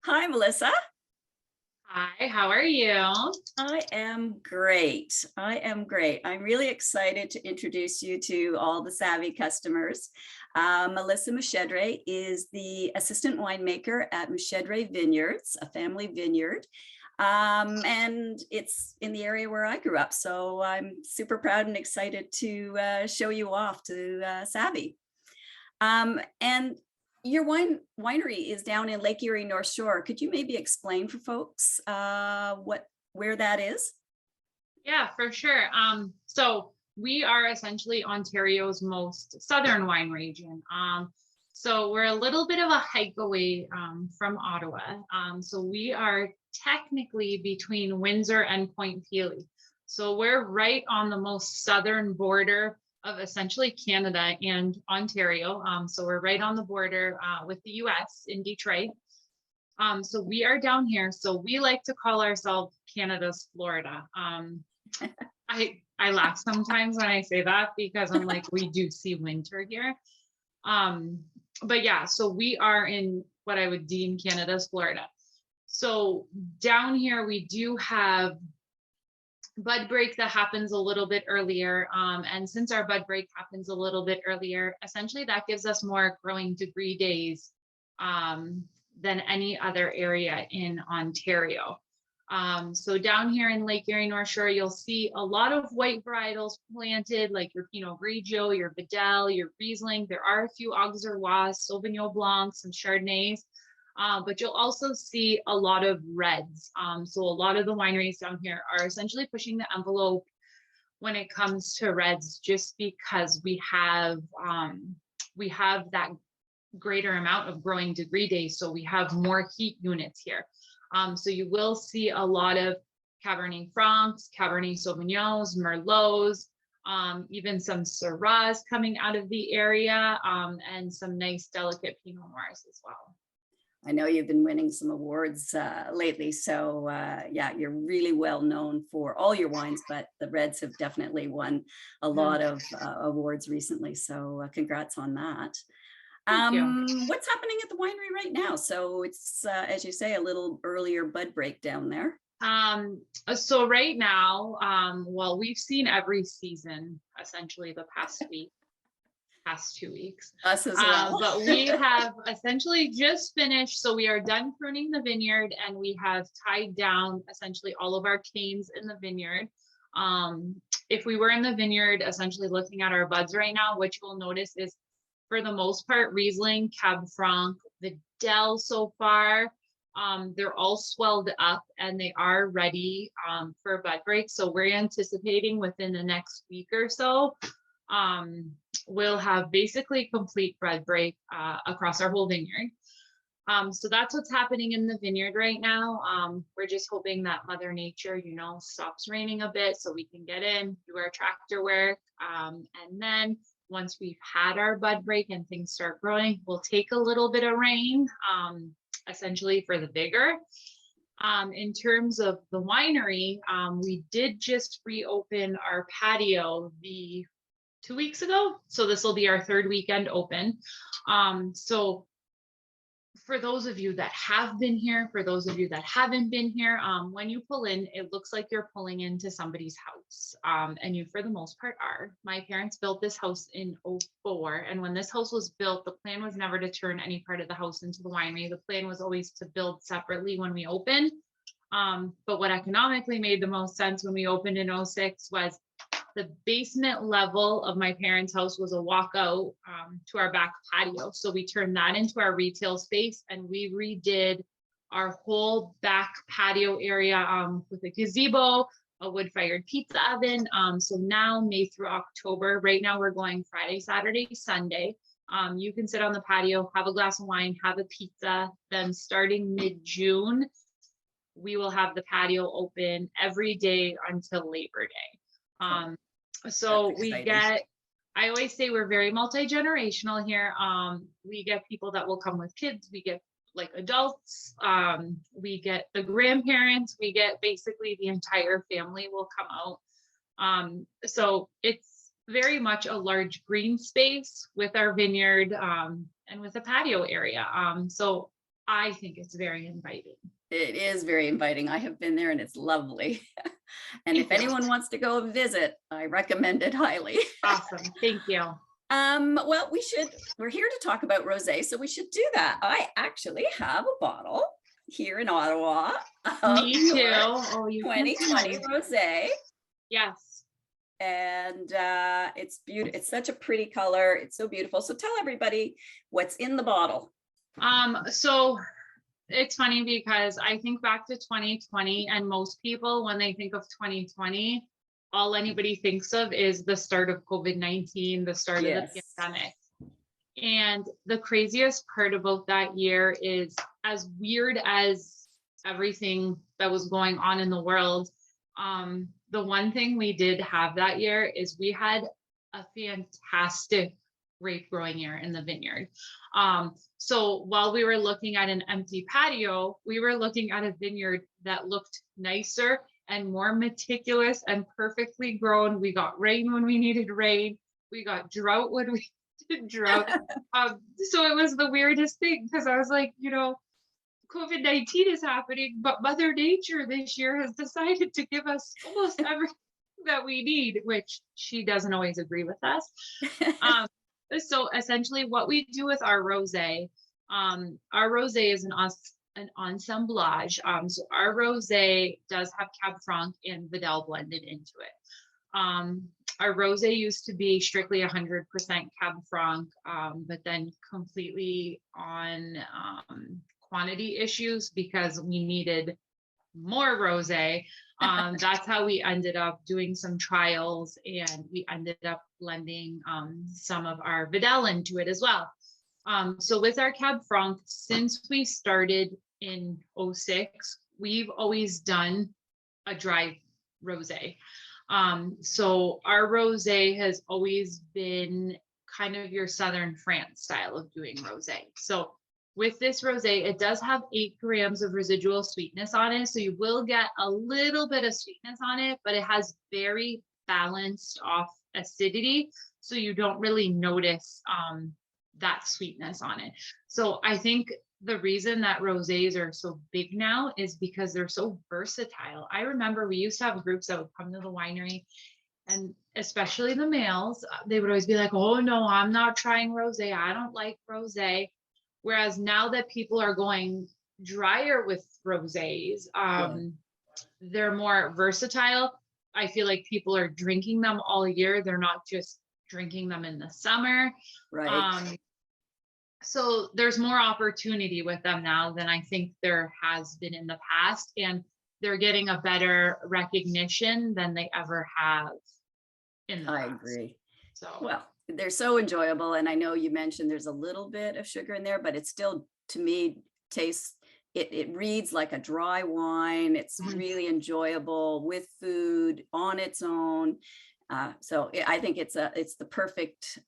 Hi, Melissa. Hi, how are you? I am great. I am great. I'm really excited to introduce you to all the savvy customers. Melissa Muscedere is the assistant winemaker at Muscedere Vineyards, a family vineyard. And it's in the area where I grew up. So I'm super proud and excited to show you off to Savvy. And your winery is down in Lake Erie North Shore. Could you maybe explain for folks where that is? Yeah, for sure. So we are essentially Ontario's most southern wine region. So we're a little bit of a hike away from Ottawa. So we are technically between Windsor and Point Pelee. So we're right on the most southern border of essentially Canada and Ontario. So we're right on the border with the US in Detroit. So we are down here. So we like to call ourselves Canada's Florida. I laugh sometimes when I say that because I'm like, we do see winter here. But yeah, so we are in what I would deem Canada's Florida. So down here we do have bud break that happens a little bit earlier. And since our bud break happens a little bit earlier, essentially that gives us more growing degree days than any other area in Ontario. So down here in Lake Erie North Shore, you'll see a lot of white varietals planted, like your Pinot Grigio, your Vidal, your Riesling. There are a few Auxerrois, Sauvignon Blancs, and Chardonnays. But you'll also see a lot of reds. So a lot of the wineries down here are essentially pushing the envelope when it comes to reds, just because we have that greater amount of growing degree days. So we have more heat units here. So you will see a lot of Cabernet Francs, Cabernet Sauvignons, Merlots, even some Syrahs coming out of the area, and some nice delicate Pinot Noirs as well. I know you've been winning some awards lately. So yeah, you're really well known for all your wines, but the Reds have definitely won a lot of awards recently. So congrats on that. Thank you. What's happening at the winery right now? So it's, as you say, a little earlier bud break down there. So right now, well, we've seen every season essentially the past 2 weeks. Us as well. But we have essentially just finished. So we are done pruning the vineyard and we have tied down essentially all of our canes in the vineyard. If we were in the vineyard, essentially looking at our buds right now, what you'll notice is for the most part, Riesling, Cab Franc, Vidal so far, they're all swelled up and they are ready for bud break. So we're anticipating within the next week or so, we'll have basically complete bud break across our whole vineyard. So that's what's happening in the vineyard right now. We're just hoping that Mother Nature, stops raining a bit so we can get in, do our tractor work. And then once we've had our bud break and things start growing, we'll take a little bit of rain, essentially for the vigor. In terms of the winery, we did just reopen our patio 2 weeks ago. So this will be our third weekend open. So for those of you that have been here, for those of you that haven't been here, when you pull in, it looks like you're pulling into somebody's house. And you, for the most part, are. My parents built this house in '04. And when this house was built, the plan was never to turn any part of the house into the winery. The plan was always to build separately when we opened. But what economically made the most sense when we opened in '06 was the basement level of my parents' house was a walkout to our back patio. So we turned that into our retail space and we redid our whole back patio area with a gazebo, a wood-fired pizza oven. So now May through October, right now we're going Friday, Saturday, Sunday. You can sit on the patio, have a glass of wine, have a pizza. Then starting mid-June, we will have the patio open every day until Labor Day. So I always say we're very multi-generational here. We get people that will come with kids, we get like adults, we get the grandparents, we get basically the entire family will come out. So it's very much a large green space with our vineyard and with a patio area. So I think it's very inviting. It is very inviting. I have been there and it's lovely. And if Thank you. anyone wants to go visit, I recommend it highly. Awesome. Thank you. Well, we're here to talk about rosé, so we should do that. I actually have a bottle here in Ottawa of Me too. your Oh, you can 2020 too. rosé. Yes. And it's beautiful. It's such a pretty color. It's so beautiful. So tell everybody what's in the bottle. So it's funny because I think back to 2020, and most people, when they think of 2020, all anybody thinks of is the start of COVID-19, the start of the pandemic. And the craziest part about that year is, as weird as everything that was going on in the world, the one thing we did have that year is we had a fantastic grape growing year in the vineyard. So while we were looking at an empty patio, we were looking at a vineyard that looked nicer and more meticulous and perfectly grown. We got rain when we needed rain. We got drought when we needed drought. So it was the weirdest thing, because I was like, COVID-19 is happening, but Mother Nature this year has decided to give us almost everything that we need, which she doesn't always agree with us. So essentially what we do with our rosé is an assemblage. So our rosé does have Cab Franc and Vidal blended into it. Our rosé used to be strictly 100% Cab Franc, but then completely on quantity issues because we needed more rosé. That's how we ended up doing some trials, and we ended up blending some of our Vidal into it as well. So with our Cab Franc, since we started in 2006, we've always done a dry rosé. So our rosé has always been kind of your Southern France style of doing rosé. So with this rosé, it does have 8 grams of residual sweetness on it. So you will get a little bit of sweetness on it, but it has very balanced off acidity. So you don't really notice that sweetness on it. So I think the reason that rosés are so big now is because they're so versatile. I remember we used to have groups that would come to the winery, and especially the males, they would always be like, oh no, I'm not trying rosé. I don't like rosé. Whereas now that people are going drier with rosés, they're more versatile. I feel like people are drinking them all year. They're not just drinking them in the summer. Right. So there's more opportunity with them now than I think there has been in the past, and they're getting a better recognition than they ever have in the past. I agree. So well, they're so enjoyable. And I know you mentioned there's a little bit of sugar in there, but it still, to me, tastes, it reads like a dry wine. It's really enjoyable with food on its own. So I think it's the perfect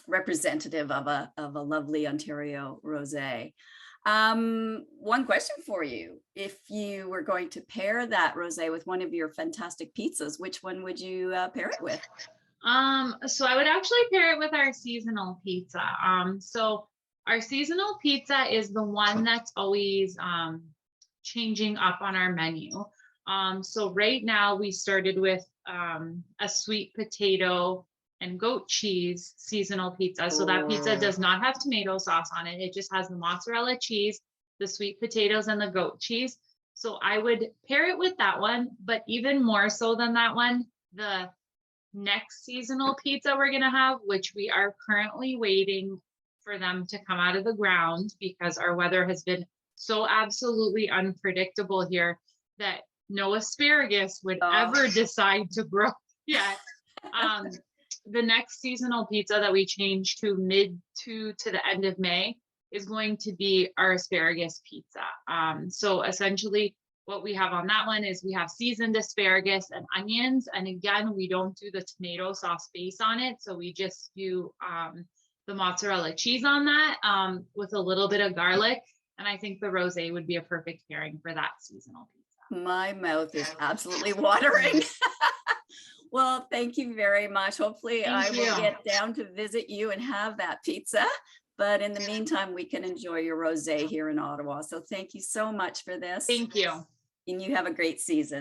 representative of a lovely Ontario rosé. One question for you: if you were going to pair that rosé with one of your fantastic pizzas, which one would you pair it with? So I would actually pair it with our seasonal pizza. So our seasonal pizza is the one that's always changing up on our menu. So right now we started with a sweet potato and goat cheese seasonal pizza. So that pizza does not have tomato sauce on it. It just has the mozzarella cheese, the sweet potatoes, and the goat cheese. So I would pair it with that one, but even more so than that one, the next seasonal pizza we're going to have, which we are currently waiting for them to come out of the ground because our weather has been so absolutely unpredictable here that no asparagus would ever decide to grow yet. The next seasonal pizza that we change to mid to the end of May is going to be our asparagus pizza. So essentially what we have on that one is we have seasoned asparagus and onions. And again, we don't do the tomato sauce base on it. So we just do the mozzarella cheese on that with a little bit of garlic. And I think the rosé would be a perfect pairing for that seasonal pizza. My mouth is absolutely watering. Well, thank you very much. Hopefully I will get down to visit you and have that pizza. But in the meantime, we can enjoy your rosé here in Ottawa. So thank you so much for this. Thank you. And you have a great season.